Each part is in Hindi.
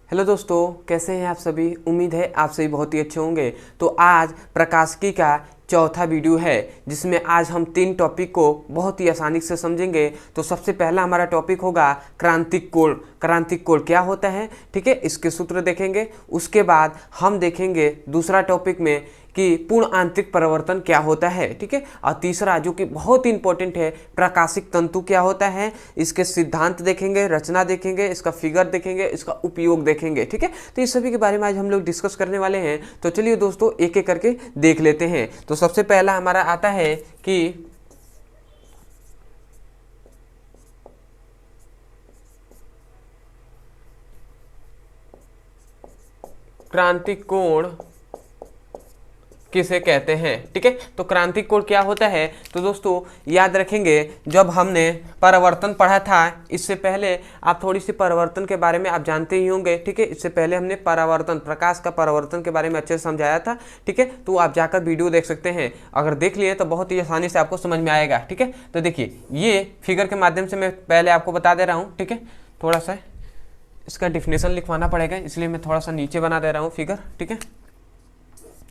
हेलो दोस्तों, कैसे हैं आप सभी। उम्मीद है आप सभी बहुत ही अच्छे होंगे। तो आज प्रकाशिकी का चौथा वीडियो है जिसमें आज हम 3 टॉपिक को बहुत ही आसानी से समझेंगे। तो सबसे पहला हमारा टॉपिक होगा क्रांतिक कोण। क्रांतिक कोण क्या होता है, ठीक है, इसके सूत्र देखेंगे। उसके बाद हम देखेंगे दूसरा टॉपिक में कि पूर्ण आंतरिक परिवर्तन क्या होता है, ठीक है। और तीसरा जो कि बहुत ही इंपॉर्टेंट है, प्रकाशिक तंतु क्या होता है, इसके सिद्धांत देखेंगे, रचना देखेंगे, इसका फिगर देखेंगे, इसका उपयोग देखेंगे, ठीक है। तो इस सभी के बारे में आज हम लोग डिस्कस करने वाले हैं। तो चलिए दोस्तों एक एक करके देख लेते हैं। तो सबसे पहला हमारा आता है कि क्रांतिक कोण किसे कहते हैं, ठीक है। तो क्रांतिक कोण क्या होता है, तो दोस्तों याद रखेंगे जब हमने परावर्तन पढ़ा था, इससे पहले आप थोड़ी सी परावर्तन के बारे में आप जानते ही होंगे, ठीक है। इससे पहले हमने परावर्तन, प्रकाश का परावर्तन के बारे में अच्छे से समझाया था, ठीक है। तो आप जाकर वीडियो देख सकते हैं, अगर देख लिए तो बहुत ही आसानी से आपको समझ में आएगा, ठीक है। तो देखिए ये फिगर के माध्यम से मैं पहले आपको बता दे रहा हूँ, ठीक है। थोड़ा सा इसका डिफिनेशन लिखवाना पड़ेगा, इसलिए मैं थोड़ा सा नीचे बना दे रहा हूँ फिगर, ठीक है,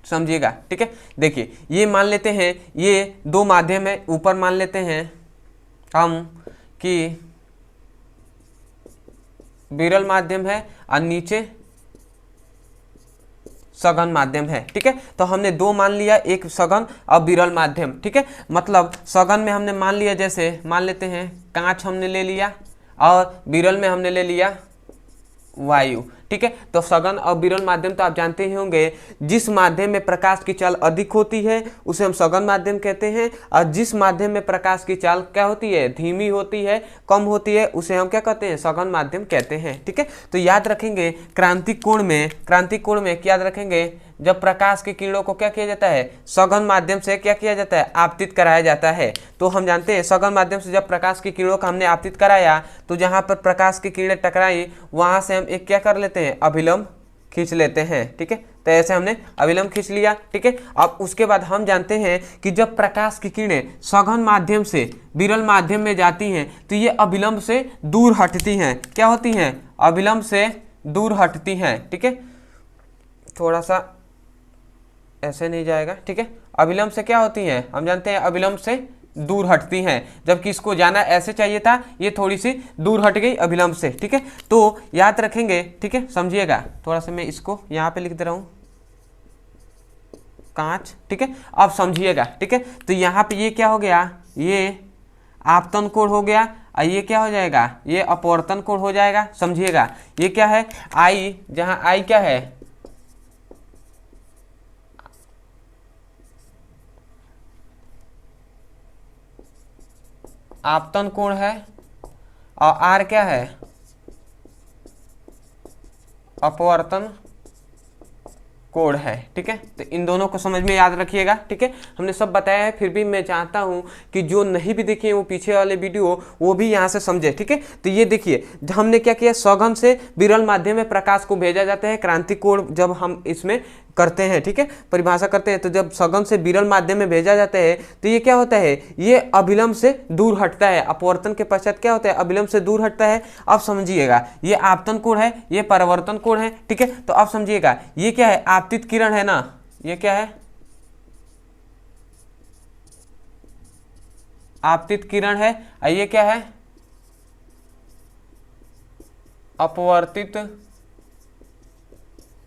समझिएगा, ठीक है। देखिए ये मान लेते हैं ये 2 माध्यम है, ऊपर मान लेते हैं हम कि विरल माध्यम है और नीचे सघन माध्यम है, ठीक है। तो हमने 2 मान लिया, एक सघन और विरल माध्यम, ठीक है। मतलब सघन में हमने मान लिया, जैसे मान लेते हैं कांच हमने ले लिया, और विरल में हमने ले लिया वायु, ठीक है। तो सघन और विरल माध्यम तो आप जानते ही होंगे, जिस माध्यम में प्रकाश की चाल अधिक होती है उसे हम सघन माध्यम कहते हैं, और जिस माध्यम में प्रकाश की चाल क्या होती है, धीमी होती है, कम होती है, उसे हम क्या कहते हैं, सघन माध्यम कहते हैं, ठीक है। तो याद रखेंगे क्रांतिक कोण में याद रखेंगे जब प्रकाश की किरणों को क्या किया जाता है, सघन माध्यम से क्या किया जाता है, आपतित कराया जाता है। तो हम जानते हैं सघन माध्यम से जब प्रकाश की किरणों का हमने आपतित कराया, तो जहां पर प्रकाश की किरणें टकराई वहां से हम एक क्या कर लेते हैं, अभिलंब खींच लेते हैं, ठीक है। तो ऐसे हमने अभिलंब खींच लिया, ठीक है। अब उसके बाद हम जानते हैं कि जब प्रकाश की किरणें सघन माध्यम से विरल माध्यम में जाती हैं तो ये अभिलंब से दूर हटती हैं, क्या होती हैं, अभिलंब से दूर हटती हैं, ठीक है। थोड़ा सा ऐसे नहीं जाएगा, ठीक है। अभिलंब से क्या होती हैं, हम जानते हैं अभिलंब से दूर हटती हैं, जबकि इसको जाना ऐसे चाहिए था, ये थोड़ी सी दूर हट गई अभिलंब से, ठीक है। तो याद रखेंगे, ठीक है, समझिएगा। थोड़ा सा मैं इसको यहाँ पे लिख दे रहा हूँ कांच, ठीक है। अब समझिएगा, ठीक है। तो यहाँ पे ये क्या हो गया, ये आपतन कोण हो गया, और ये क्या हो जाएगा, ये अपवर्तन कोण हो जाएगा, समझिएगा। ये क्या है, आई, जहाँ आई क्या है, आपतन कोण है, और आर क्या है, अपवर्तन कोण है, ठीक है। तो इन दोनों को समझ में याद रखिएगा, ठीक है। हमने सब बताया है, फिर भी मैं चाहता हूं कि जो नहीं भी देखे वो पीछे वाले वीडियो वो भी यहां से समझे, ठीक है। तो ये देखिए हमने क्या किया, सघन से विरल माध्यम में प्रकाश को भेजा जाता है। क्रांतिक कोण जब हम इसमें करते हैं, ठीक है, परिभाषा करते हैं, तो जब सघन से विरल माध्यम में भेजा जाता है तो ये क्या होता है, ये अभिलंब से दूर हटता है। अपवर्तन के पश्चात क्या होता है, अभिलंब से दूर हटता है। अब समझिएगा ये आपतन कोण है, ये परावर्तन कोण है, ठीक है। तो अब समझिएगा ये क्या है, आपतित किरण है ना, ये क्या है, आपतित किरण है, और ये क्या है, अपवर्तित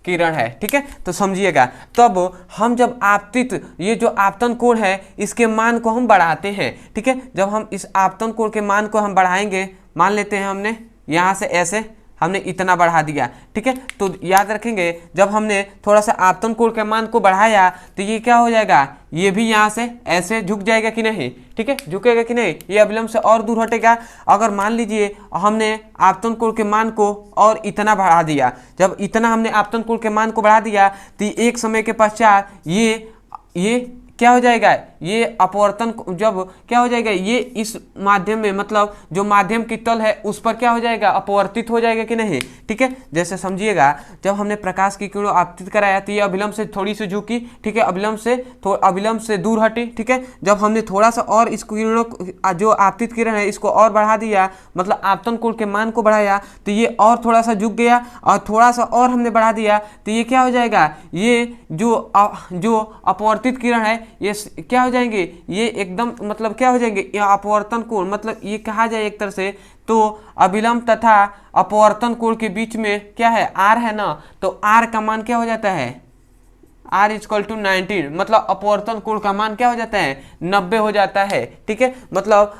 किरण है, ठीक है। तो समझिएगा तब हम जब आपतित, ये जो आपतन कोण है इसके मान को हम बढ़ाते हैं, ठीक है। जब हम इस आपतन कोण के मान को हम बढ़ाएंगे, मान लेते हैं हमने यहाँ से ऐसे हमने इतना बढ़ा दिया, ठीक है। तो याद रखेंगे जब हमने थोड़ा सा आपतन कोण के मान को बढ़ाया तो ये क्या हो जाएगा, ये भी यहाँ से ऐसे झुक जाएगा कि नहीं, ठीक है, झुकेगा कि नहीं, ये अभिलंब से और दूर हटेगा। अगर मान लीजिए हमने आपतन कोण के मान को और इतना बढ़ा दिया, जब इतना हमने आपतन कोण के मान को बढ़ा दिया तो एक समय के पश्चात ये क्या हो जाएगा, ये अपवर्तन जब क्या हो जाएगा, ये इस माध्यम में मतलब जो माध्यम की तल है उस पर क्या हो जाएगा, अपवर्तित हो जाएगा कि नहीं। ठीक है, जैसे समझिएगा जब हमने प्रकाश की किरणों आपतित कराया तो ये अभिलंब से थोड़ी सी झुकी, ठीक है, अभिलंब से दूर हटी। ठीक है, जब हमने थोड़ा सा और इस किरणों जो आपतित किरण है इसको और बढ़ा दिया, मतलब आपतन कोण के मान को बढ़ाया, तो ये और थोड़ा सा झुक गया, और थोड़ा सा और हमने बढ़ा दिया तो ये क्या हो जाएगा, ये जो अपवर्तित किरण है ये क्या हो जाएंगे, ये एकदम मतलब क्या हो जाएंगे, ये अपवर्तन कोण, मतलब ये कहा जाए एक तरह से तो अभिलंब तथा अपवर्तन कोण के बीच में क्या है, आर है ना, तो आर का मान क्या हो जाता है, R इक्वल टू 19, मतलब अपवर्तन कोण का मान क्या हो जाता है, 90 हो जाता है। ठीक है, मतलब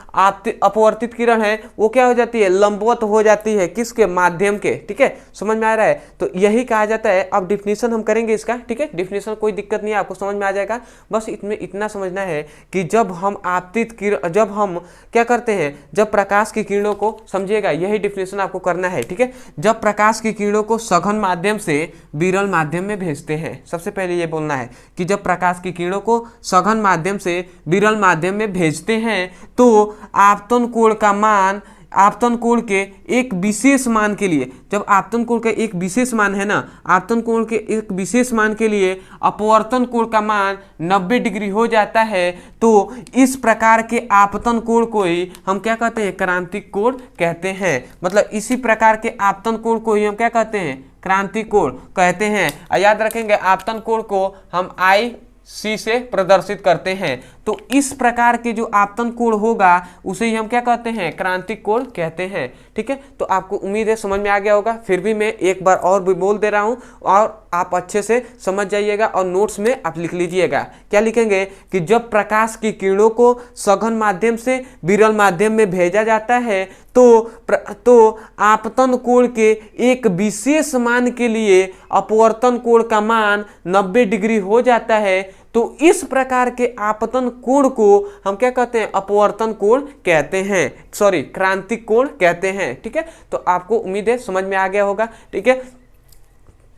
अपवर्तित किरण है वो क्या हो जाती है, लंबवत हो जाती है किसके, माध्यम के। ठीक है, समझ में आ रहा है, तो यही कहा जाता है। अब डिफिनीशन हम करेंगे इसका, ठीक है, डिफिनीशन कोई दिक्कत नहीं है, आपको समझ में आ जाएगा। बस इसमें इतना समझना है कि जब हम आपतित किरण, जब हम क्या करते हैं, जब प्रकाश की किरणों को, समझिएगा यही डिफिनीशन आपको करना है। ठीक है, जब प्रकाश की किरणों को सघन माध्यम से विरल माध्यम में भेजते हैं, सबसे पहले ये बोलना है कि जब प्रकाश की किरणों को सघन माध्यम से विरल माध्यम में भेजते हैं तो आपतन कोण का मान, आपतन कोण के एक विशेष मान के लिए, जब आपतन कोण का एक विशेष मान है ना, आपतन कोण के एक विशेष मान के लिए अपवर्तन कोण का मान 90 डिग्री हो जाता है, तो इस प्रकार के आपतन कोण को ही हम क्या कहते हैं, क्रांतिक कोण कहते हैं। मतलब इसी प्रकार के आपतन कोण को ही हम क्या कहते हैं, क्रांतिक कोण कहते हैं। याद रखेंगे आपतन कोण को हम आई सी से प्रदर्शित करते हैं, तो इस प्रकार के जो आपतन कोण होगा उसे ही हम क्या कहते हैं, क्रांतिक कोण कहते हैं। ठीक है, तो आपको उम्मीद है समझ में आ गया होगा, फिर भी मैं एक बार और भी बोल दे रहा हूं और आप अच्छे से समझ जाइएगा और नोट्स में आप लिख लीजिएगा। क्या लिखेंगे कि जब प्रकाश की किरणों को सघन माध्यम से विरल माध्यम में भेजा जाता है तो आपतन कोण के एक विशेष मान के लिए अपवर्तन कोण का मान 90 डिग्री हो जाता है, तो इस प्रकार के आपतन कोण को हम क्या कहते हैं, अपवर्तन कोण कहते हैं, सॉरी क्रांतिक कोण कहते हैं। ठीक है, तो आपको उम्मीद है समझ में आ गया होगा। ठीक है,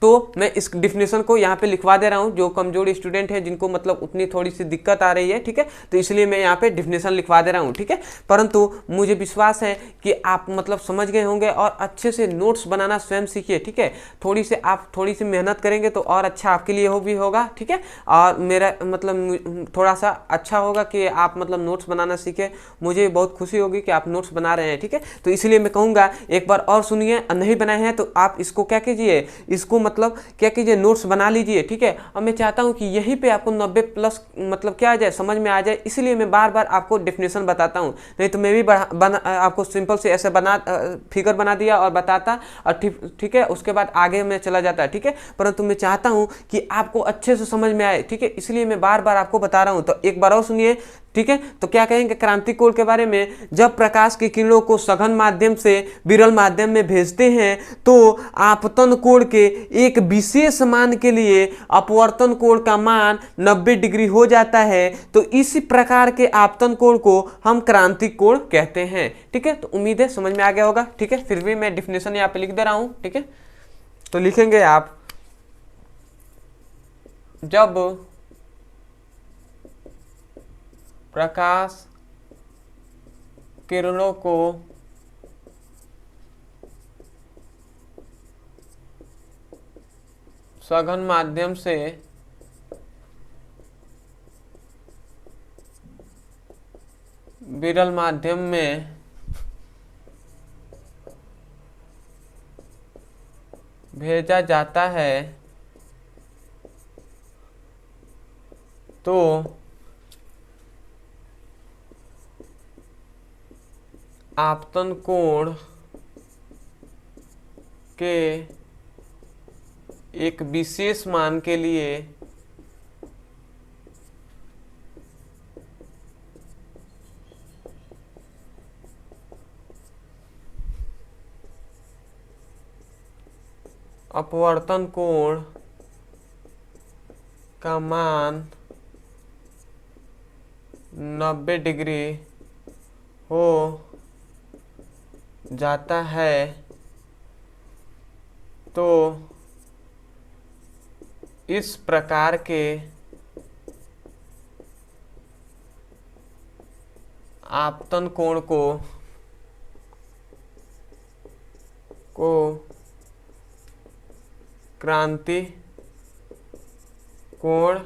तो मैं इस डिफिनेशन को यहाँ पे लिखवा दे रहा हूँ, जो कमजोर स्टूडेंट है जिनको मतलब उतनी थोड़ी सी दिक्कत आ रही है, ठीक है, तो इसलिए मैं यहाँ पे डिफिनेशन लिखवा दे रहा हूँ। ठीक है, परंतु मुझे विश्वास है कि आप मतलब समझ गए होंगे और अच्छे से नोट्स बनाना स्वयं सीखिए। ठीक है, आप थोड़ी सी मेहनत करेंगे तो और अच्छा आपके लिए भी होगा। ठीक है, और मेरा मतलब थोड़ा सा अच्छा होगा कि आप मतलब नोट्स बनाना सीखे, मुझे बहुत खुशी होगी कि आप नोट्स बना रहे हैं। ठीक है, तो इसलिए मैं कहूँगा एक बार और सुनिए, नहीं बनाए हैं तो आप इसको क्या कीजिए, इसको मतलब क्या कीजिए, नोट्स बना लीजिए। ठीक है, अब मैं चाहता हूं कि यहीं पे आपको 90 प्लस मतलब क्या आ जाए, समझ में आ जाए, इसलिए मैं बार बार आपको डेफिनेशन बताता हूं, नहीं तो मैं भी आपको सिंपल से ऐसे फिगर बना दिया और बताता और ठीक है, उसके बाद आगे मैं चला जाता। ठीक है, परंतु मैं चाहता हूं कि आपको अच्छे से समझ में आए। ठीक है, इसलिए मैं बार बार आपको बता रहा हूं, तो एक बार और सुनिए। ठीक है, तो क्या कहेंगे क्रांतिक कोण के बारे में, जब प्रकाश की किरणों को सघन माध्यम से विरल माध्यम में भेजते हैं तो आपतन कोण के एक विशेष मान के लिए अपवर्तन कोण का मान 90 डिग्री हो जाता है, तो इसी प्रकार के आपतन कोण को हम क्रांतिक कोण कहते हैं। ठीक है, तो उम्मीद है समझ में आ गया होगा। ठीक है, फिर भी मैं डिफिनेशन यहाँ पे लिख दे रहा हूं। ठीक है, तो लिखेंगे आप, जब प्रकाश किरणों को सघन माध्यम से विरल माध्यम में भेजा जाता है तो आपतन कोण के एक विशेष मान के लिए अपवर्तन कोण का मान 90 डिग्री हो जाता है, तो इस प्रकार के आपतन कोण को क्रांति कोण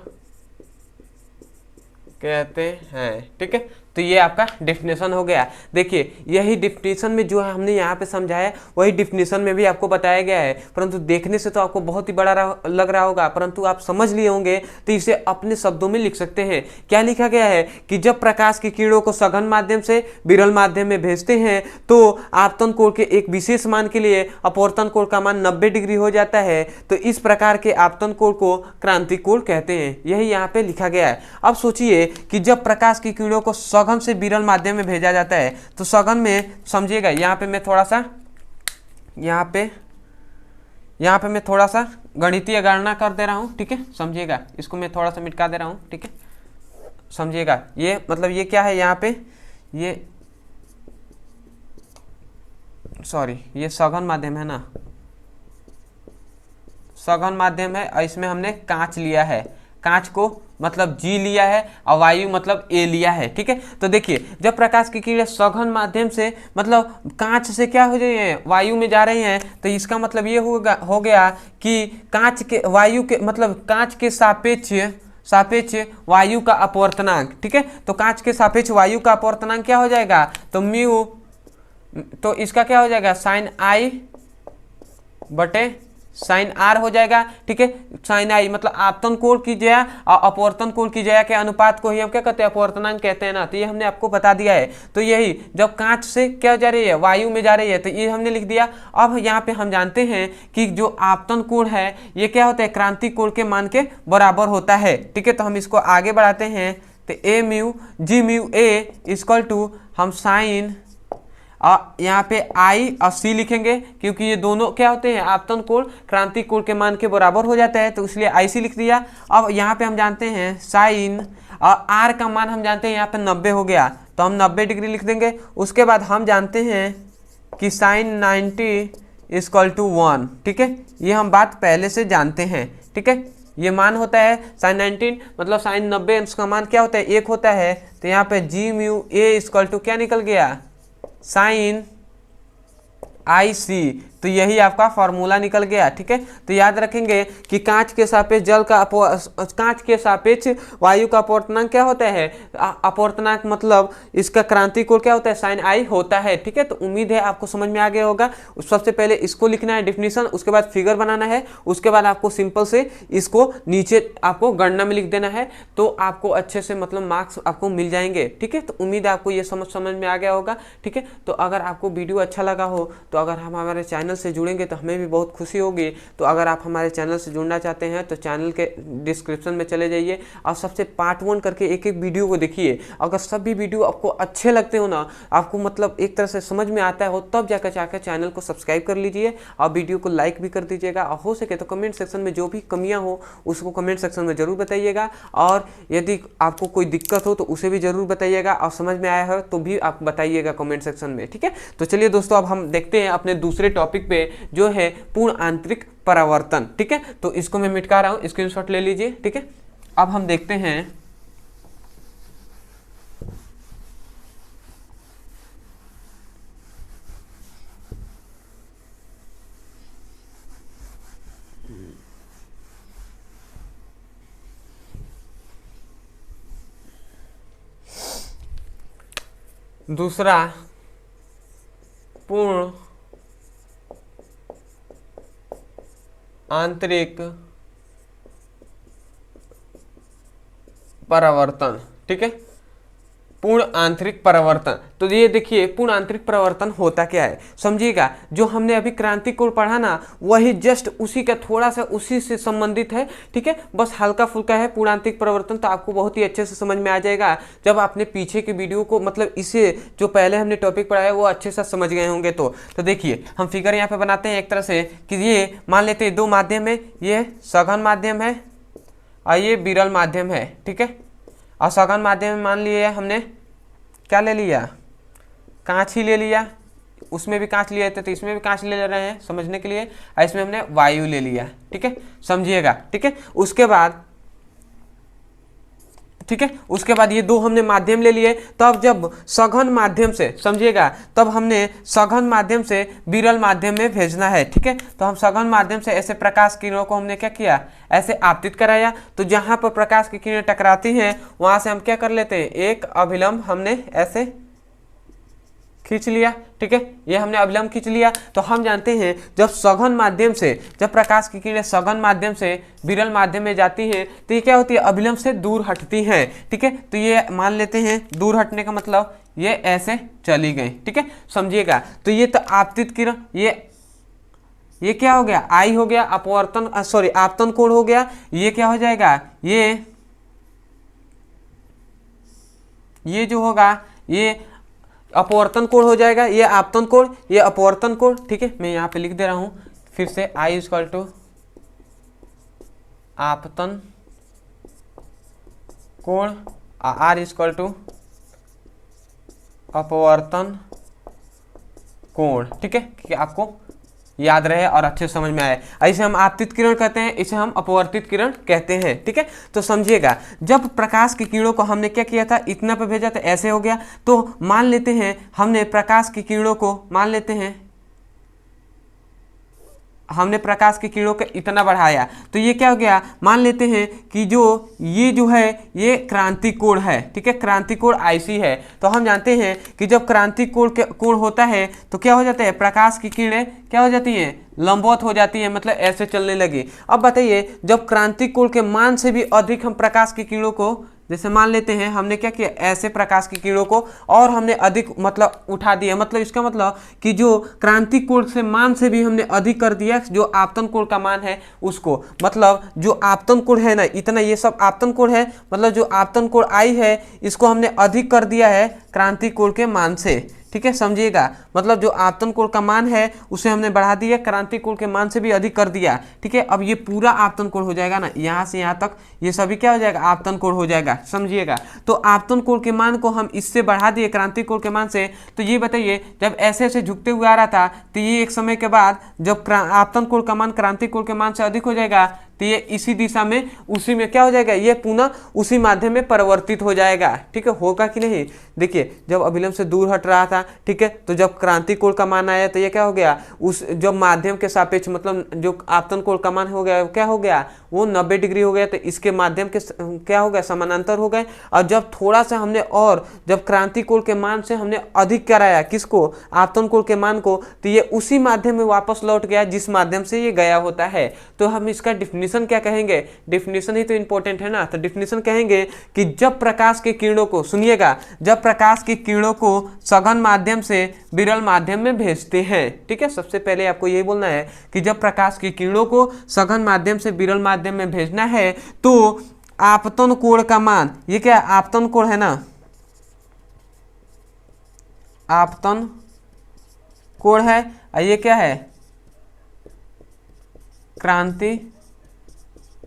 कहते हैं। ठीक है, तो ये आपका डेफिनेशन हो गया। देखिए यही डेफिनेशन में जो है हमने यहाँ पे समझाया वही डेफिनेशन में भी आपको बताया गया है, परंतु देखने से तो आपको बहुत ही बड़ा लग रहा होगा, परंतु आप समझ लिए होंगे तो इसे अपने शब्दों में लिख सकते हैं। क्या लिखा गया है कि जब प्रकाश की किरणों को सघन माध्यम से विरल माध्यम में भेजते हैं तो आपतन कोण के एक विशेष मान के लिए अपवर्तन कोण का मान 90 डिग्री हो जाता है। तो इस प्रकार के आपतन कोण को क्रांति कोण कहते हैं, यही यहाँ पे लिखा गया है। अब सोचिए कि जब प्रकाश की किरणों को सघन से विरल माध्यम में भेजा जाता है तो सघन में समझिएगा, यहाँ पे मैं थोड़ा सा गणितीय गणना कर दे रहा हूँ। ठीक है, समझिएगा, इसको मैं थोड़ा सा मिटा दे रहा हूँ। ठीक है, समझिएगा, ये मतलब ये क्या है, यहाँ पे ये सघन माध्यम है ना, सघन माध्यम है और इसमें हमने कांच लिया है, कांच को मतलब G लिया है और वायु मतलब A लिया है। ठीक है, तो देखिए जब प्रकाश की किरणें सघन माध्यम से मतलब कांच से क्या हो रही है, वायु में जा रही हैं, तो इसका मतलब ये हो गया कि कांच के वायु के मतलब कांच के सापेक्ष वायु का अपवर्तनांक। ठीक है, तो कांच के सापेक्ष वायु का अपवर्तनांक क्या हो जाएगा, तो म्यू, तो इसका क्या हो जाएगा साइन I बटे साइन आर हो जाएगा। ठीक है, साइन आई मतलब आपतन कोण की जया और अपवर्तन कोण की जया के अनुपात को ही हम क्या कहते हैं, अपवर्तनांक कहते हैं ना। तो ये हमने आपको बता दिया है। तो यही जब कांच से क्या जा रही है, वायु में जा रही है, तो ये हमने लिख दिया। अब यहाँ पे हम जानते हैं कि जो आपतन कोण है ये क्या होता है, क्रांति कोण के मान के बराबर होता है। ठीक है, तो हम इसको आगे बढ़ाते हैं, तो a mu g mu a equal to हम साइन और यहाँ पे आई और सी लिखेंगे, क्योंकि ये दोनों क्या होते हैं, आपतन कोण क्रांति कोण के मान के बराबर हो जाता है, तो इसलिए आई सी लिख दिया। अब यहाँ पे हम जानते हैं साइन और आर का मान हम जानते हैं यहाँ पे 90 हो गया, तो हम 90 डिग्री लिख देंगे। उसके बाद हम जानते हैं कि साइन 90 इक्वल टू 1। ठीक है, ये हम बात पहले से जानते हैं। ठीक है, ये मान होता है साइन 19 मतलब साइन 90, उसका मान क्या होता है, 1 होता है। तो यहाँ पे जी म्यू ए इक्वल टू क्या निकल गया, साइन आई सी। तो यही आपका फॉर्मूला निकल गया। ठीक है, तो याद रखेंगे कि कांच के सापेक्ष कांच के सापेक्ष वायु का अपवर्तनांक क्या होता है, अपवर्तनांक मतलब इसका क्रांति कोण क्या होता है, साइन आई होता है। ठीक है, तो उम्मीद है आपको समझ में आ गया होगा। सबसे पहले इसको लिखना है डेफिनेशन, उसके बाद फिगर बनाना है, उसके बाद आपको सिंपल से इसको नीचे आपको गणना में लिख देना है, तो आपको अच्छे से मतलब मार्क्स आपको मिल जाएंगे। ठीक है, तो उम्मीद है आपको ये समझ में आ गया होगा। ठीक है, तो अगर आपको वीडियो अच्छा लगा हो तो अगर हम हमारे चैनल से जुड़ेंगे तो हमें भी बहुत खुशी होगी। तो अगर आप हमारे चैनल से जुड़ना चाहते हैं तो चैनल के डिस्क्रिप्शन में चले जाइए और सबसे पार्ट 1 करके एक एक वीडियो को देखिए। अगर सभी वीडियो आपको अच्छे लगते हो ना, आपको मतलब एक तरह से समझ में आता हो, तब जाकर चैनल को सब्सक्राइब कर लीजिए और वीडियो को लाइक भी कर दीजिएगा। और हो सके तो कमेंट सेक्शन में जो भी कमियाँ हो उसको कमेंट सेक्शन में ज़रूर बताइएगा, और यदि आपको कोई दिक्कत हो तो उसे भी ज़रूर बताइएगा, और समझ में आया हो तो भी आप बताइएगा कमेंट सेक्शन में। ठीक है, तो चलिए दोस्तों अब हम देखते हैं अपने दूसरे टॉपिक पे जो है पूर्ण आंतरिक परावर्तन। ठीक है, तो इसको मैं मिटा रहा हूं, स्क्रीनशॉट ले लीजिए। ठीक है, अब हम देखते हैं दूसरा पूर्ण आंतरिक परावर्तन। ठीक है, पूर्ण आंतरिक परावर्तन। तो ये देखिए पूर्ण आंतरिक परावर्तन होता क्या है, समझिएगा। जो हमने अभी क्रांति कोण पढ़ा ना, वही जस्ट उसी का थोड़ा सा उसी से संबंधित है। ठीक है, बस हल्का फुल्का है पूर्ण आंतरिक परावर्तन, तो आपको बहुत ही अच्छे से समझ में आ जाएगा जब आपने पीछे के वीडियो को मतलब इसे जो पहले हमने टॉपिक पढ़ा है वो अच्छे से समझ गए होंगे। तो देखिए हम फिगर यहाँ पे बनाते हैं एक तरह से कि ये मान लेते हैं दो माध्यम है, ये सघन माध्यम है और ये विरल माध्यम है। ठीक है, और सघन माध्यम में मान लिए हमने क्या ले लिया, कांच ही ले लिया, उसमें भी कांच लिए थे तो इसमें भी कांच ले रहे हैं समझने के लिए, और इसमें हमने वायु ले लिया। ठीक है, समझिएगा। ठीक है, उसके बाद ठीक है। उसके बाद ये दो हमने माध्यम ले लिए। तब जब सघन माध्यम से, समझिएगा, तब हमने सघन माध्यम से विरल माध्यम में भेजना है। ठीक है, तो हम सघन माध्यम से ऐसे प्रकाश किरणों को हमने क्या किया, ऐसे आपतित कराया। तो जहां पर प्रकाश की किरणें टकराती हैं वहां से हम क्या कर लेते हैं, एक अभिलंब हमने ऐसे खींच लिया। ठीक है, ये हमने अभिलंब खींच लिया। तो हम जानते हैं जब सघन माध्यम से, जब प्रकाश की किरणें सघन माध्यम से विरल माध्यम में जाती हैं तो ये क्या होती है, अभिलंब से दूर हटती हैं। ठीक है, तो ये मान लेते हैं दूर हटने का मतलब ये ऐसे चली गई। ठीक है, समझिएगा। तो ये तो आपतित किरण, ये क्या हो गया, आई हो गया, अपवर्तन सॉरी आपतन कोण हो गया। ये क्या हो जाएगा, ये जो होगा ये अपवर्तन कोण हो जाएगा, ये आपतन कोण, ये अपवर्तन कोण। ठीक है, मैं यहाँ पे लिख दे रहा हूँ फिर से, आई इक्वल टू आपतन कोण, आर इक्वल टू अपवर्तन कोण। ठीक है, कि आपको याद रहे और अच्छे समझ में आए। ऐसे हम आपतित किरण कहते हैं, इसे हम अपवर्तित किरण कहते हैं। ठीक है, तो समझिएगा जब प्रकाश की किरणों को हमने क्या किया था, इतना पे भेजा था, ऐसे हो गया। तो मान लेते हैं हमने प्रकाश की किरणों को, मान लेते हैं हमने प्रकाश की किरणों को इतना बढ़ाया, तो ये क्या हो गया, मान लेते हैं कि ये जो है ये क्रांति कोण है। ठीक है, क्रांति कोण आईसी है। तो हम जानते हैं कि जब क्रांति कोण होता है तो क्या हो जाता है, प्रकाश की किरणें क्या हो जाती हैं, लंबवत हो जाती है, मतलब ऐसे चलने लगी। अब बताइए जब क्रांति कोण के मान से भी अधिक हम प्रकाश की किरणों को, जैसे मान लेते हैं हमने क्या किया, ऐसे प्रकाश की किरणों को और हमने अधिक मतलब उठा दिया, मतलब इसका मतलब कि जो क्रांति कोण से मान से भी हमने अधिक कर दिया, जो आपतन कोण का मान है उसको, मतलब जो आपतन कोण है ना, इतना ये सब आपतन कोण है, मतलब जो आपतन कोण आई है इसको हमने अधिक कर दिया है क्रांति कोण के मान से। ठीक है, समझिएगा, मतलब जो आपतन कोण का मान है उसे हमने बढ़ा दिया, क्रांति कोण के मान से भी अधिक कर दिया। ठीक है, अब ये पूरा आपतन कोण हो जाएगा ना, यहाँ से यहाँ तक ये सभी क्या हो जाएगा, आपतन कोण हो जाएगा। समझिएगा, तो आपतन कोण के मान को हम इससे बढ़ा दिए क्रांति कोण के मान से। तो ये बताइए जब ऐसे ऐसे झुकते हुए आ रहा था तो ये एक समय के बाद जब आपतन कोण का मान क्रांति कोण के मान से अधिक हो जाएगा तो ये इसी दिशा में, उसी में क्या हो जाएगा, ये पुनः उसी माध्यम में परिवर्तित हो जाएगा। ठीक है, होगा कि नहीं, देखिए जब अभिलंब से दूर हट रहा था, ठीक है, तो जब क्रांति कोण का मान आया तो ये क्या हो गया, उस जब माध्यम के सापेक्ष, मतलब जो आपतन कोण का मान हो गया, क्या हो गया, वो 90 डिग्री हो गया, तो इसके माध्यम के क्या हो गया, समानांतर हो गए। और जब थोड़ा सा हमने और जब क्रांति कोण के मान से हमने अधिक कराया, किसको, आपतन कोण के मान को, तो ये उसी माध्यम में वापस लौट गया जिस माध्यम से ये गया होता है। तो हम इसका डिफिनीशन क्या कहेंगे, डिफिनीशन ही तो इंपॉर्टेंट है ना, तो डिफिनीशन कहेंगे कि जब प्रकाश की किरणों को, सुनिएगा, जब प्रकाश की किरणों को सघन माध्यम से विरल माध्यम में भेजते हैं। ठीक है, सबसे पहले आपको यही बोलना है कि जब प्रकाश की किरणों को सघन माध्यम से विरल माध्यम में भेजना है तो आपतन कोण का मान, ये क्या आपतन कोण है ना, आपतन कोण है, और ये क्या है, क्रांति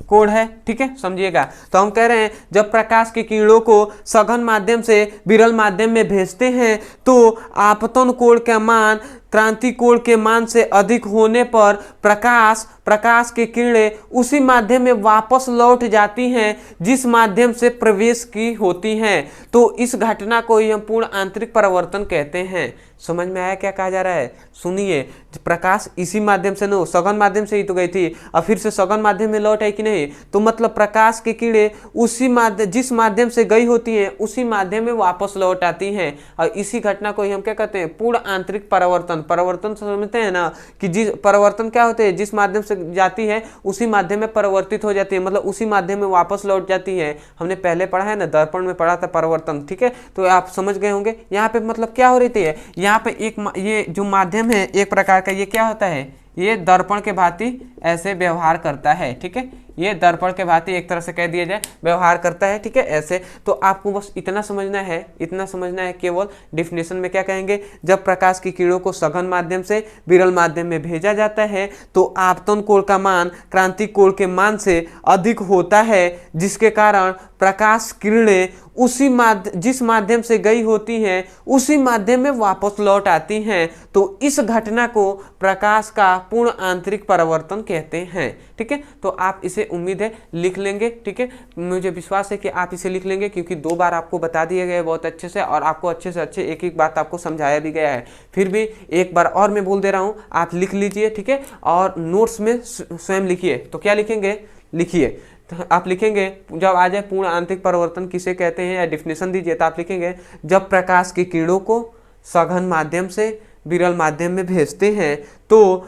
कोण है। ठीक है, समझिएगा, तो हम कह रहे हैं जब प्रकाश की किरणों को सघन माध्यम से विरल माध्यम में भेजते हैं तो आपतन कोण का मान क्रांति कोण के मान से अधिक होने पर प्रकाश की किरणें उसी माध्यम में वापस लौट जाती हैं जिस माध्यम से प्रवेश की होती हैं। तो इस घटना को ही हम पूर्ण आंतरिक परावर्तन कहते हैं। समझ में आया क्या कहा जा रहा है, सुनिए, प्रकाश इसी माध्यम से नो, सघन माध्यम से ही तो गई थी, और फिर से सघन माध्यम में लौट आई कि नहीं, तो मतलब प्रकाश की किरणें उसी माध्यम, जिस माध्यम से गई होती हैं उसी माध्यम में वापस लौट आती हैं, और इसी घटना को ही हम क्या कहते हैं, पूर्ण आंतरिक परावर्तन। परावर्तन समझते हैं ना कि जिस परावर्तन क्या होते हैं, जिस माध्यम से जाती है उसी माध्यम में परिवर्तित हो जाती है, मतलब उसी माध्यम में वापस लौट जाती है। हमने पहले पढ़ा है ना, दर्पण में पढ़ा था परावर्तन। ठीक है, तो आप समझ गए होंगे। यहाँ पे मतलब क्या हो रही थी, यहाँ पे एक ये जो माध्यम है एक प्रकार का, ये क्या होता है, ये दर्पण के भांति ऐसे व्यवहार करता है। ठीक है, ये दर्पण के भांति एक तरह से कह दिया जाए व्यवहार करता है। ठीक है, ऐसे तो आपको बस इतना समझना है, इतना समझना है केवल। डिफिनेशन में क्या कहेंगे, जब प्रकाश की किरणों को सघन माध्यम से विरल माध्यम में भेजा जाता है तो आपतन कोण का मान क्रांति कोण के मान से अधिक होता है, जिसके कारण प्रकाश किरणें उसी जिस माध्यम से गई होती हैं उसी माध्यम में वापस लौट आती हैं। तो इस घटना को प्रकाश का पूर्ण आंतरिक परावर्तन कहते हैं। ठीक है, तो आप इसे उम्मीद है लिख लेंगे। ठीक है, मुझे विश्वास है कि आप इसे लिख लेंगे, क्योंकि 2 बार आपको बता दिए गए बहुत अच्छे से, और आपको अच्छे से अच्छे एक एक बात आपको समझाया भी गया है। फिर भी एक बार और मैं बोल दे रहा हूँ, आप लिख लीजिए। ठीक है, और नोट्स में स्वयं लिखिए। तो क्या लिखेंगे, लिखिए, तो आप लिखेंगे जब आ जाए पूर्ण आंतरिक परावर्तन किसे कहते हैं, या डिफिनेशन दीजिए, तो आप लिखेंगे जब प्रकाश की किरणों को सघन माध्यम से विरल माध्यम में भेजते हैं तो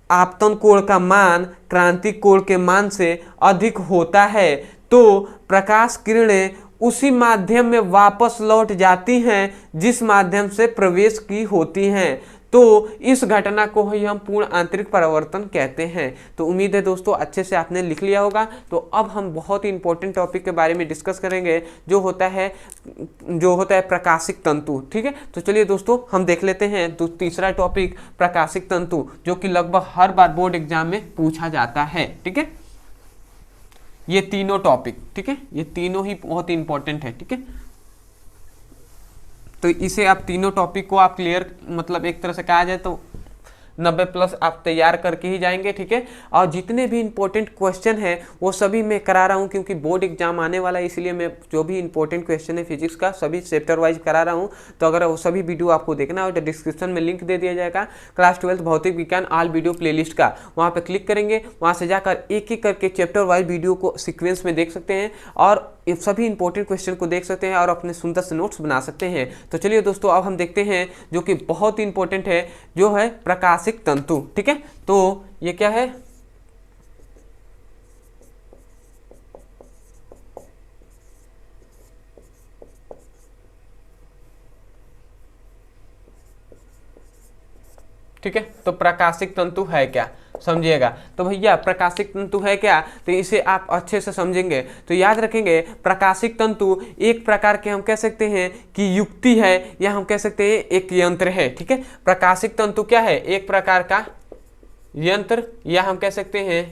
आपतन कोण का मान क्रांतिक कोण के मान से अधिक होता है, तो प्रकाश किरणें उसी माध्यम में वापस लौट जाती हैं जिस माध्यम से प्रवेश की होती हैं। तो इस घटना को ही हम पूर्ण आंतरिक परावर्तन कहते हैं। तो उम्मीद है दोस्तों अच्छे से आपने लिख लिया होगा। तो अब हम बहुत ही इंपॉर्टेंट टॉपिक के बारे में डिस्कस करेंगे, जो होता है प्रकाशिक तंतु। ठीक है, तो चलिए दोस्तों हम देख लेते हैं तो तीसरा टॉपिक प्रकाशिक तंतु, जो कि लगभग हर बार बोर्ड एग्जाम में पूछा जाता है। ठीक है, ये तीनों टॉपिक, ठीक है, ये तीनों ही बहुत ही इंपॉर्टेंट है। ठीक है, तो इसे आप तीनों टॉपिक को आप क्लियर, मतलब एक तरह से कहा जाए तो 90+ आप तैयार करके ही जाएंगे। ठीक है, और जितने भी इंपॉर्टेंट क्वेश्चन है वो सभी मैं करा रहा हूँ, क्योंकि बोर्ड एग्जाम आने वाला है, इसलिए मैं जो भी इंपॉर्टेंट क्वेश्चन है फिजिक्स का सभी चैप्टर वाइज करा रहा हूँ। तो अगर वो सभी वीडियो आपको देखना हो तो डिस्क्रिप्शन में लिंक दे दिया जाएगा, क्लास 12 भौतिक विज्ञान ऑल वीडियो प्लेलिस्ट का, वहाँ पर क्लिक करेंगे, वहाँ से जाकर एक एक करके चैप्टर वाइज वीडियो को सिक्वेंस में देख सकते हैं और सभी इंपॉर्टेंट क्वेश्चन को देख सकते हैं और अपने सुंदर से नोट्स बना सकते हैं। तो चलिए दोस्तों अब हम देखते हैं जो कि बहुत ही इंपॉर्टेंट है, जो है प्रकाशिक तंतु। ठीक है, तो ये क्या है, ठीक है, तो प्रकाशिक तंतु है क्या, समझिएगा। तो भैया प्रकाशिक तंतु है क्या, तो इसे आप अच्छे से समझेंगे तो याद रखेंगे, प्रकाशिक तंतु एक प्रकार के हम कह सकते हैं कि युक्ति है, या हम कह सकते हैं एक यंत्र है। ठीक है, प्रकाशिक तंतु क्या है, एक प्रकार का यंत्र, या हम कह सकते हैं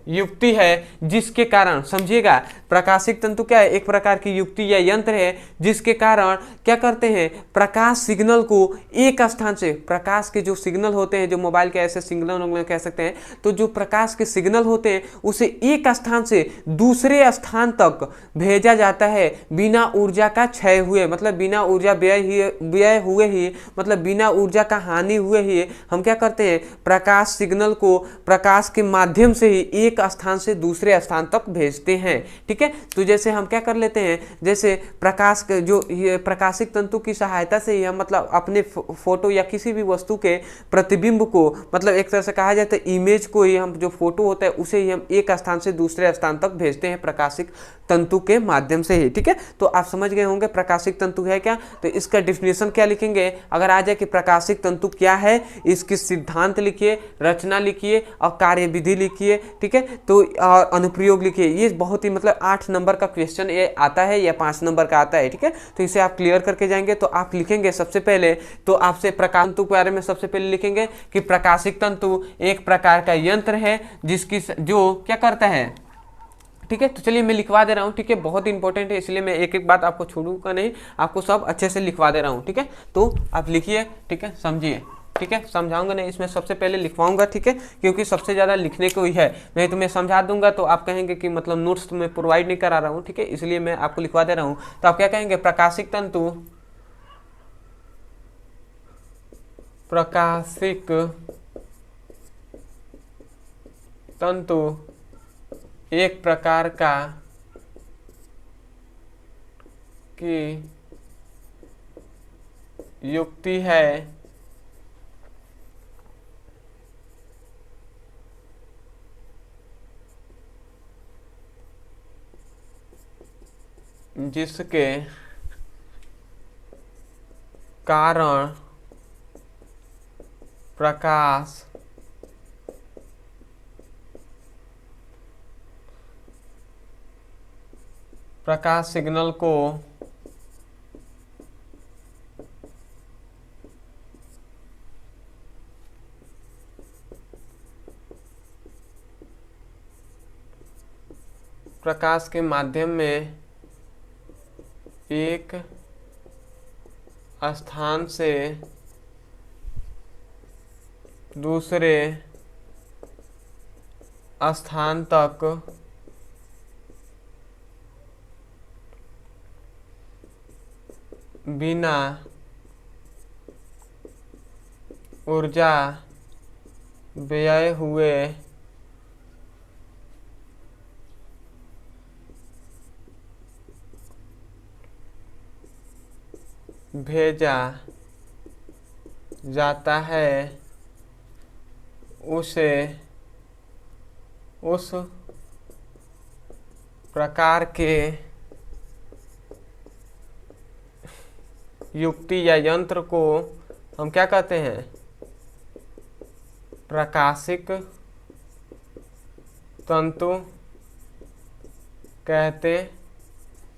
युक्ति है, जिसके कारण, समझिएगा, प्रकाशिक तंतु क्या है, एक प्रकार की युक्ति या यंत्र है जिसके कारण क्या करते हैं, प्रकाश सिग्नल को एक स्थान से, प्रकाश के जो सिग्नल होते हैं, जो मोबाइल के ऐसे सिग्नल कह सकते हैं, तो जो प्रकाश के सिग्नल होते हैं उसे एक स्थान से दूसरे स्थान तक भेजा जाता है बिना ऊर्जा का क्षय हुए, मतलब बिना ऊर्जा व्यय हुए ही, मतलब बिना ऊर्जा का हानि हुए ही हम क्या करते हैं, प्रकाश सिग्नल को प्रकाश के माध्यम से ही एक स्थान से दूसरे स्थान तक भेजते हैं। ठीक है, तो जैसे हम क्या कर लेते हैं, जैसे प्रकाश के जो ये प्रकाशिक तंतु की सहायता से ही हम मतलब अपने फोटो या किसी भी वस्तु के प्रतिबिंब को, मतलब एक तरह से कहा जाए तो इमेज को ही, हम जो फोटो होता है उसे ही हम एक स्थान से दूसरे स्थान तक भेजते हैं प्रकाशिक तंतु के माध्यम से ही। ठीक है, तो आप समझ गए होंगे प्रकाशिक तंतु है क्या। तो इसका डिफिनेशन क्या लिखेंगे, अगर आ जाए कि प्रकाशिक तंतु क्या है, इसकी सिद्धांत लिखिए, रचना लिखिए और कार्यविधि लिखिए। ठीक है, तो अनुप्रयोग लिखिए। ये बहुत ही मतलब 8 नंबर का क्वेश्चन ये आता है या 5 नंबर का आता है। ठीक है, तो इसे आप क्लियर करके जाएंगे। तो आप लिखेंगे सबसे पहले, तो आपसे प्रकाश तंतु के बारे में सबसे पहले लिखेंगे कि प्रकाशिक तंतु एक प्रकार का यंत्र है जिसकी जो क्या करता है। ठीक है, तो चलिए मैं लिखवा दे रहा हूँ। ठीक है, बहुत इंपॉर्टेंट है, इसलिए मैं एक एक बात आपको छोड़ूंगा नहीं, आपको सब अच्छे से लिखवा दे रहा हूँ। ठीक है, तो आप लिखिए, ठीक है, समझिए। ठीक है, समझाऊंगा नहीं, इसमें सबसे पहले लिखवाऊंगा। ठीक है, क्योंकि सबसे ज़्यादा लिखने को ही है, नहीं तो मैं समझा दूंगा तो आप कहेंगे कि मतलब नोट्स तो मैं प्रोवाइड नहीं करा रहा हूँ। ठीक है, इसलिए मैं आपको लिखवा दे रहा हूँ। तो आप क्या कहेंगे, प्रकाशिक तंतु, प्रकाशिक तंतु एक प्रकार का की युक्ति है जिसके कारण प्रकाश सिग्नल को प्रकाश के माध्यम में एक स्थान से दूसरे स्थान तक बिना ऊर्जा व्यय हुए भेजा जाता है उसे उस प्रकार के युक्ति या यंत्र को हम क्या कहते हैं? प्रकाशिक तंतु कहते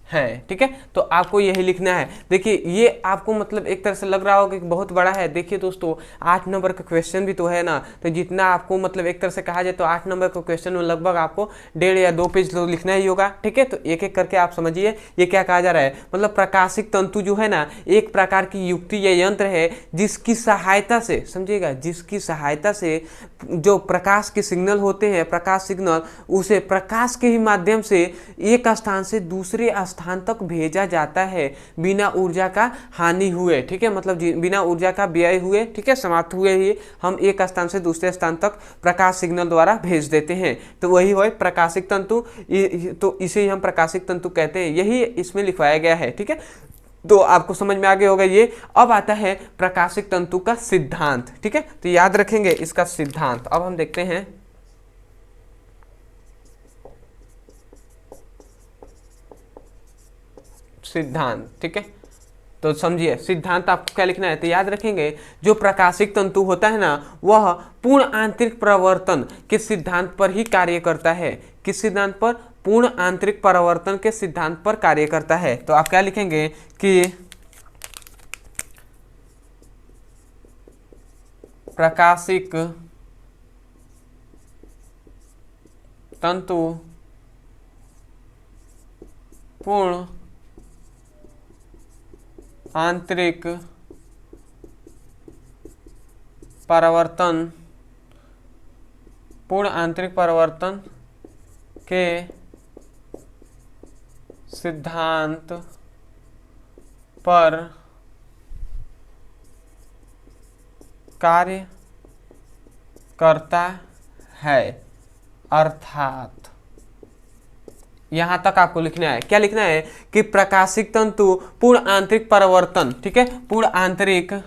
है। ठीक है, तो आपको यही लिखना है। देखिए ये आपको मतलब एक तरह से लग रहा होगा कि बहुत बड़ा है। देखिए दोस्तों 8 नंबर का क्वेश्चन भी तो है ना, तो जितना आपको मतलब एक तरह से कहा जाए तो 8 नंबर का क्वेश्चन में लगभग आपको 1.5 या 2 पेज तो लिखना ही होगा। ठीक है, तो एक एक करके आप समझिए ये क्या कहा जा रहा है। मतलब प्रकाशिक तंतु जो है ना एक प्रकार की युक्ति या यंत्र है जिसकी सहायता से, समझिएगा, जिसकी सहायता से जो प्रकाश के सिग्नल होते हैं, प्रकाश सिग्नल, उसे प्रकाश के ही माध्यम से एक स्थान से दूसरे स्थान तक भेजा जाता है बिना ऊर्जा का हानि हुए। ठीक है, मतलब बिना ऊर्जा का व्यय हुए, ठीक है, समाप्त हुए ही हम एक स्थान से दूसरे स्थान तक प्रकाश सिग्नल द्वारा भेज देते हैं। तो वही है प्रकाशिक तंतु, तो इसे ही हम प्रकाशिक तंतु कहते हैं। यही इसमें लिखवाया गया है। ठीक है, तो आपको समझ में आ गया होगा ये। अब आता है प्रकाशिक तंतु का सिद्धांत। ठीक है, तो याद रखेंगे इसका सिद्धांत। अब हम देखते हैं सिद्धांत। ठीक है, तो समझिए सिद्धांत आपको क्या लिखना है, तो याद रखेंगे जो प्रकाशिक तंतु होता है ना वह पूर्ण आंतरिक परावर्तन के सिद्धांत पर ही कार्य करता है। किस सिद्धांत पर? पूर्ण आंतरिक परावर्तन के सिद्धांत पर कार्य करता है। तो आप क्या लिखेंगे कि प्रकाशिक तंतु पूर्ण आंतरिक परावर्तन, पूर्ण आंतरिक परावर्तन के सिद्धांत पर कार्य करता है। अर्थात यहां तक आपको लिखना है, क्या लिखना है कि प्रकाशिक तंतु पूर्ण आंतरिक परावर्तन, ठीक है, पूर्ण आंतरिक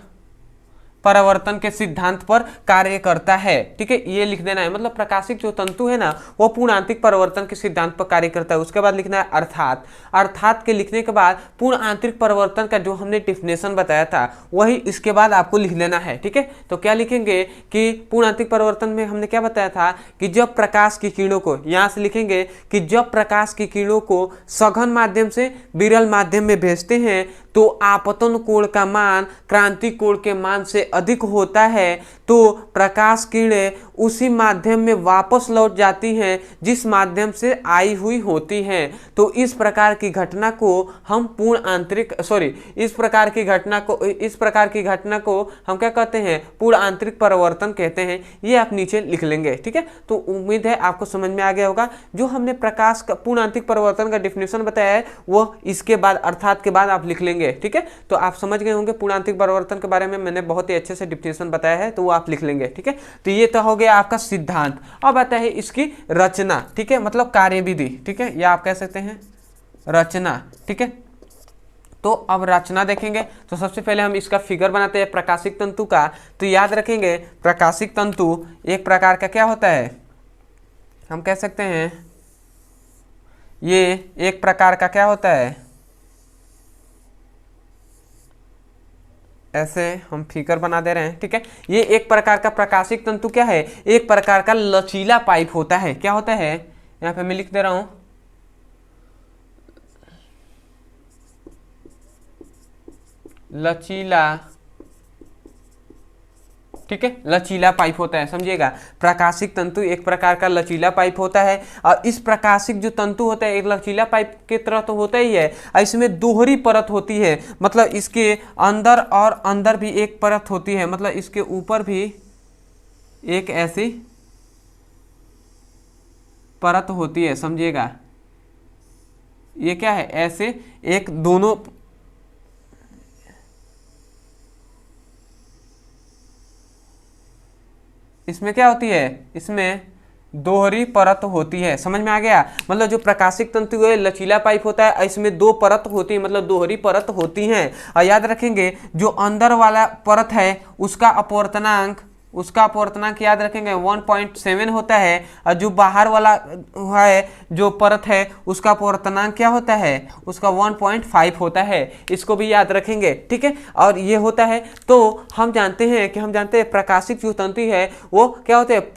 परावर्तन के सिद्धांत पर कार्य करता है। ठीक है, ये लिख देना है। मतलब प्रकाशिक जो तंतु है ना वो पूर्ण आंतरिक परावर्तन के सिद्धांत पर कार्य करता है। उसके बाद लिखना है अर्थात। अर्थात के लिखने के बाद पूर्ण आंतरिक परावर्तन का जो हमने डिफिनेशन बताया था वही इसके बाद आपको लिख लेना है। ठीक है, तो क्या लिखेंगे कि पूर्ण आंतरिक परावर्तन में हमने क्या बताया था कि जब प्रकाश की किरणों को, यहां से लिखेंगे कि जब प्रकाश की किरणों को सघन माध्यम से विरल माध्यम में भेजते हैं तो आपतन कोण का मान क्रांति कोण के मान से अधिक होता है, तो प्रकाश किरणें उसी माध्यम में वापस लौट जाती हैं जिस माध्यम से आई हुई होती हैं। तो इस प्रकार की घटना को हम पूर्ण आंतरिक इस प्रकार की घटना को हम क्या कहते हैं? पूर्ण आंतरिक परावर्तन कहते हैं। ये आप नीचे लिख लेंगे। ठीक है, तो उम्मीद है आपको समझ में आ गया होगा। जो हमने प्रकाश का पूर्ण आंतरिक परावर्तन का डिफिनेशन बताया है वो इसके बाद अर्थात के बाद आप लिख लेंगे। ठीक है, तो आप समझ गए होंगे पूर्ण आंतरिक परावर्तन के बारे में मैंने बहुत ही अच्छे से डिफिनेशन बताया है, तो वो आप लिख लेंगे। ठीक है, तो ये तो हो गया आपका सिद्धांत। अब आता है इसकी रचना। ठीक है, मतलब कार्यविधि। ठीक है, या आप कह सकते हैं रचना। ठीक है, तो अब रचना देखेंगे तो सबसे पहले हम इसका फिगर बनाते हैं प्रकाशिक तंतु का। तो याद रखेंगे प्रकाशिक तंतु एक प्रकार का क्या होता है, हम कह सकते हैं ये एक प्रकार का क्या होता है, ऐसे हम फिगर बना दे रहे हैं। ठीक है, ये एक प्रकार का प्रकाशिक तंतु क्या है, एक प्रकार का लचीला पाइप होता है। क्या होता है, यहां पे मैं लिख दे रहा हूं, लचीला ठीक है, लचीला पाइप होता है, समझिएगा। प्रकाशिक तंतु एक प्रकार का लचीला पाइप होता है, और इस प्रकाशिक जो तंतु होता है एक लचीला पाइप की तरह तो होता ही है, और इसमें दोहरी परत होती है, मतलब इसके अंदर और अंदर भी एक परत होती है, मतलब इसके ऊपर भी एक ऐसी परत होती है, समझिएगा। ये क्या है, ऐसे एक दोनों इसमें क्या होती है, इसमें दोहरी परत होती है, समझ में आ गया। मतलब जो प्रकाशिक तंतु है लचीला पाइप होता है, इसमें दो परत होती है, मतलब दोहरी परत होती हैं। और याद रखेंगे जो अंदर वाला परत है उसका अपवर्तनांक याद रखेंगे 1.7 होता है, और जो बाहर वाला है जो परत है उसका अपवर्तनांक क्या होता है, उसका 1.5 होता है, इसको भी याद रखेंगे, ठीक है। और ये होता है, तो हम जानते हैं प्रकाशिक जो तंतु है वो क्या होते हैं,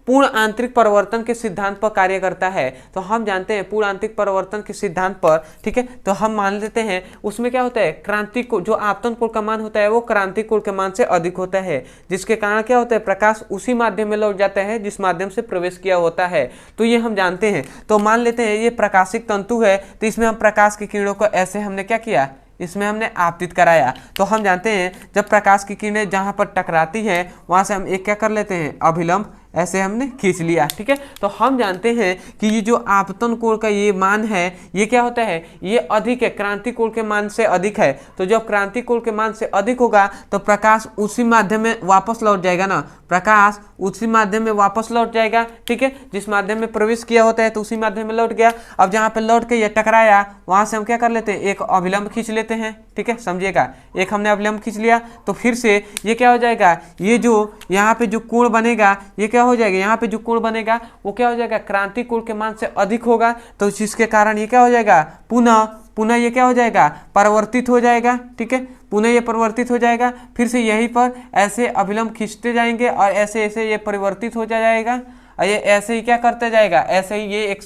पूर्ण आंतरिक परिवर्तन के सिद्धांत पर कार्य करता है। तो हम जानते हैं पूर्ण आंतरिक परिवर्तन के सिद्धांत पर, ठीक है। तो हम मान लेते हैं उसमें क्या होता है, क्रांति कोण, जो आपतन कोण का मान होता है वो क्रांति कोण के मान से अधिक होता है, जिसके कारण क्या होता है, प्रकाश उसी माध्यम में लौट जाता है जिस माध्यम से प्रवेश किया होता है। तो ये हम जानते हैं। तो मान लेते हैं ये प्रकाशिक तंतु है, तो इसमें हम प्रकाश की किरणों को ऐसे हमने क्या किया, इसमें हमने आपतित कराया। तो हम जानते हैं जब प्रकाश की किरणें जहां पर टकराती हैं वहां से हम एक क्या कर लेते हैं, अभिलंब ऐसे हमने खींच लिया, ठीक है। तो हम जानते हैं कि ये जो आपतन कोण का ये मान है ये क्या होता है, ये अधिक है, क्रांति कोण के मान से अधिक है। तो जब क्रांति कोण के मान से अधिक होगा तो प्रकाश उसी माध्यम में वापस लौट जाएगा ना, प्रकाश उसी माध्यम में वापस लौट जाएगा, ठीक है। जिस माध्यम में प्रवेश किया होता है तो उसी माध्यम में लौट गया। अब जहाँ पे लौट के ये टकराया वहां से हम क्या कर लेते हैं, एक अभिलंब खींच लेते हैं, ठीक है, समझिएगा। एक हमने अभिलंब खींच लिया तो फिर से ये क्या हो जाएगा, ये जो यहाँ पे जो कोण बनेगा ये क्या हो जाएगा, यहाँ पे जो कोण बनेगा वो क्या हो जाएगा, क्रांति कोण के मान से अधिक होगा। तो जिसके कारण ये क्या हो जाएगा, पुनः ये क्या हो जाएगा, परिवर्तित हो जाएगा, ठीक है, पुनः ये परिवर्तित हो जाएगा। फिर से यहीं पर ऐसे अभिलंब खींचते जाएंगे और ऐसे ऐसे ये परिवर्तित हो जाएगा, और ये ऐसे ही क्या करते जाएगा, ऐसे ही ये एक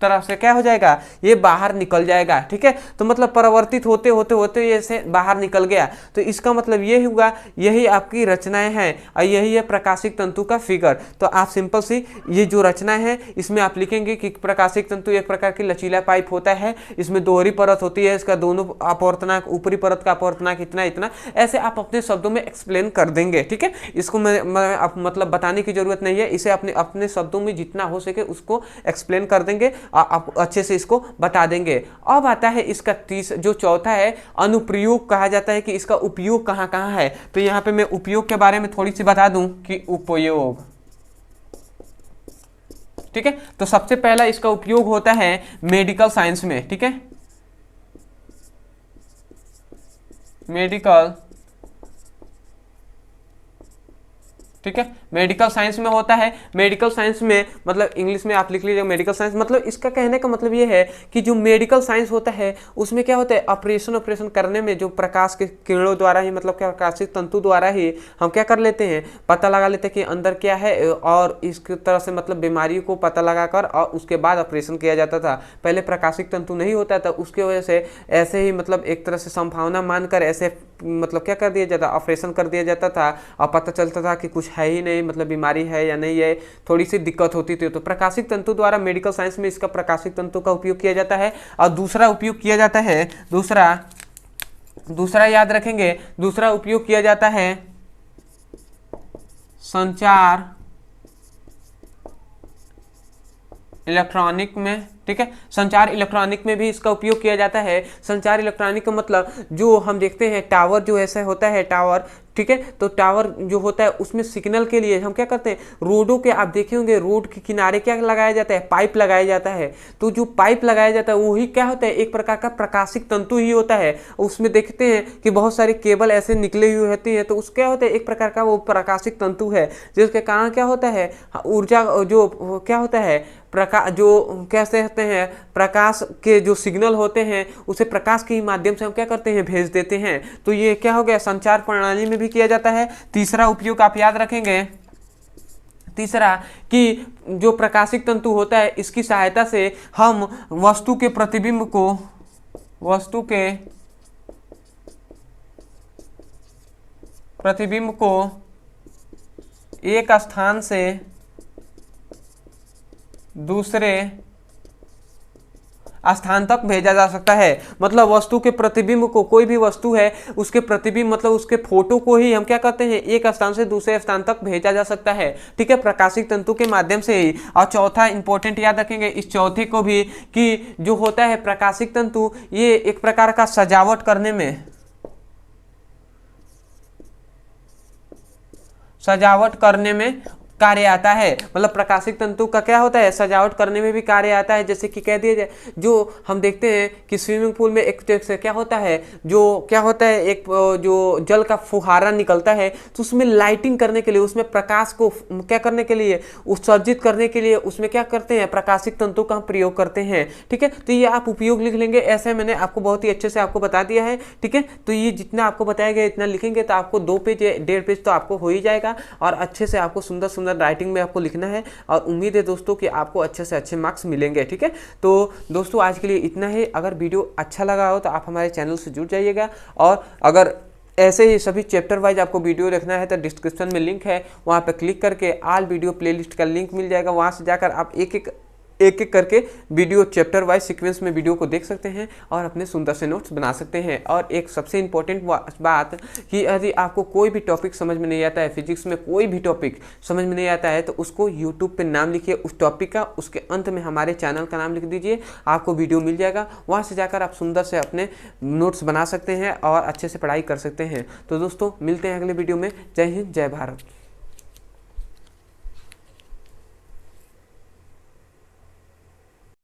तरफ से क्या हो जाएगा, ये बाहर निकल जाएगा, ठीक है। तो मतलब परिवर्तित होते होते होते ये से बाहर निकल गया। तो इसका मतलब ये हुआ, यही आपकी रचनाएं हैं और यही है प्रकाशिक तंतु का फिगर। तो आप सिंपल सी ये जो रचनाएं हैं इसमें आप लिखेंगे कि प्रकाशिक तंतु एक प्रकार की लचीला पाइप होता है, इसमें दोहरी परत होती है, इसका दोनों अपवर्तनांक, ऊपरी परत का अपवर्तनांक इतना इतना, ऐसे आप अपने शब्दों में एक्सप्लेन कर देंगे, ठीक है। इसको मैं मतलब बताने की जरूरत नहीं है, इसे अपने शब्दों में जितना हो सके उसको एक्सप्लेन कर देंगे, आप अच्छे से इसको बता देंगे। अब आता है इसका जो चौथा है, अनुप्रयोग कहा जाता है कि इसका उपयोग कहाँ कहाँ है। तो यहाँ पे मैं उपयोग के बारे में थोड़ी सी बता दूं कि उपयोग, ठीक है। तो सबसे पहला इसका उपयोग होता है मेडिकल साइंस में, ठीक है, मेडिकल, ठीक है, मेडिकल साइंस में होता है। मेडिकल साइंस में मतलब इंग्लिश में आप लिख लीजिए मेडिकल साइंस, मतलब इसका कहने का मतलब ये है कि जो मेडिकल साइंस होता है उसमें क्या होता है, ऑपरेशन करने में जो प्रकाश के किरणों द्वारा ही, मतलब क्या प्रकाशित तंतु द्वारा ही हम क्या कर लेते हैं, पता लगा लेते हैं कि अंदर क्या है, और इस तरह से मतलब बीमारी को पता लगाकर और उसके बाद ऑपरेशन किया जाता था। पहले प्रकाशिक तंतु नहीं होता था, उसके वजह से ऐसे ही मतलब एक तरह से संभावना मानकर ऐसे मतलब क्या कर दिया जाता, ऑपरेशन कर दिया जाता था और पता चलता था कि कुछ है ही नहीं, मतलब बीमारी है या नहीं है, थोड़ी सी दिक्कत होती थी। तो प्रकाशिक तंतु द्वारा मेडिकल साइंस में इसका प्रकाशिक तंतु का उपयोग किया जाता है। और दूसरा उपयोग किया जाता है, दूसरा याद रखेंगे, दूसरा उपयोग किया जाता है संचार इलेक्ट्रॉनिक में, ठीक है। संचार इलेक्ट्रॉनिक में भी इसका उपयोग किया जाता है। संचार इलेक्ट्रॉनिक का मतलब जो हम देखते हैं टावर जो ऐसा होता है, टावर, ठीक है। तो टावर जो होता है उसमें सिग्नल के लिए हम क्या करते हैं, रोडों के आप देखे होंगे रोड के किनारे क्या लगाया जाता है, पाइप लगाया जाता है। तो जो पाइप लगाया जाता है वही क्या होता है, एक प्रकार का प्रकाशिक तंतु ही होता है। उसमें देखते हैं कि बहुत सारी केबल ऐसे निकले हुए होती है, तो उस क्या होता है, एक प्रकार का वो प्रकाशिक तंतु है, जिसके कारण क्या होता है, ऊर्जा जो क्या होता है, प्रकाश जो कैसे होते हैं, प्रकाश के जो सिग्नल होते हैं उसे प्रकाश के माध्यम से हम क्या करते हैं, भेज देते हैं। तो ये क्या हो गया, संचार प्रणाली में भी किया जाता है। तीसरा उपयोग आप याद रखेंगे, तीसरा कि जो प्रकाशिक तंतु होता है इसकी सहायता से हम वस्तु के प्रतिबिंब को एक स्थान से दूसरे स्थान तक भेजा जा सकता है। मतलब वस्तु के प्रतिबिंब को, कोई भी वस्तु है उसके प्रतिबिंब मतलब उसके फोटो को ही हम क्या कहते हैं, एक स्थान से दूसरे स्थान तक भेजा जा सकता है, ठीक है, प्रकाशिक तंतु के माध्यम से ही। और चौथा इंपॉर्टेंट याद रखेंगे इस चौथे को भी कि जो होता है प्रकाशिक तंतु, ये एक प्रकार का सजावट करने में कार्य आता है। मतलब प्रकाशिक तंतु का क्या होता है, सजावट करने में भी कार्य आता है। जैसे कि कह दिया जाए, जो हम देखते हैं कि स्विमिंग पूल में एक से क्या होता है, जो क्या होता है, एक जो जल का फुहारा निकलता है, तो उसमें लाइटिंग करने के लिए, उसमें प्रकाश को क्या करने के लिए, उत्सर्जित करने के लिए उसमें क्या करते हैं, प्रकाशिक तंतु का प्रयोग करते हैं, ठीक है। तो ये आप उपयोग लिख लेंगे, ऐसे मैंने आपको बहुत ही अच्छे से आपको बता दिया है, ठीक है। तो ये जितना आपको बताया गया इतना लिखेंगे तो आपको 2 पेज 1.5 पेज तो आपको हो ही जाएगा, और अच्छे से आपको सुंदर सुंदर राइटिंग में आपको लिखना है। और उम्मीद है दोस्तों कि आपको अच्छे से अच्छे मार्क्स मिलेंगे, ठीक है। तो दोस्तों आज के लिए इतना ही। अगर वीडियो अच्छा लगा हो तो आप हमारे चैनल से जुड़ जाइएगा, और अगर ऐसे ही सभी चैप्टर वाइज आपको वीडियो देखना है तो डिस्क्रिप्शन में लिंक है, वहाँ पर क्लिक करके ऑल वीडियो प्लेलिस्ट का लिंक मिल जाएगा। वहाँ से जाकर आप एक एक करके वीडियो चैप्टर वाइज सीक्वेंस में वीडियो को देख सकते हैं और अपने सुंदर से नोट्स बना सकते हैं। और एक सबसे इम्पोर्टेंट बात कि यदि आपको कोई भी टॉपिक समझ में नहीं आता है, फिजिक्स में कोई भी टॉपिक समझ में नहीं आता है, तो उसको यूट्यूब पे नाम लिखिए उस टॉपिक का, उसके अंत में हमारे चैनल का नाम लिख दीजिए, आपको वीडियो मिल जाएगा। वहाँ से जाकर आप सुंदर से अपने नोट्स बना सकते हैं और अच्छे से पढ़ाई कर सकते हैं। तो दोस्तों मिलते हैं अगले वीडियो में। जय हिंद, जय भारत।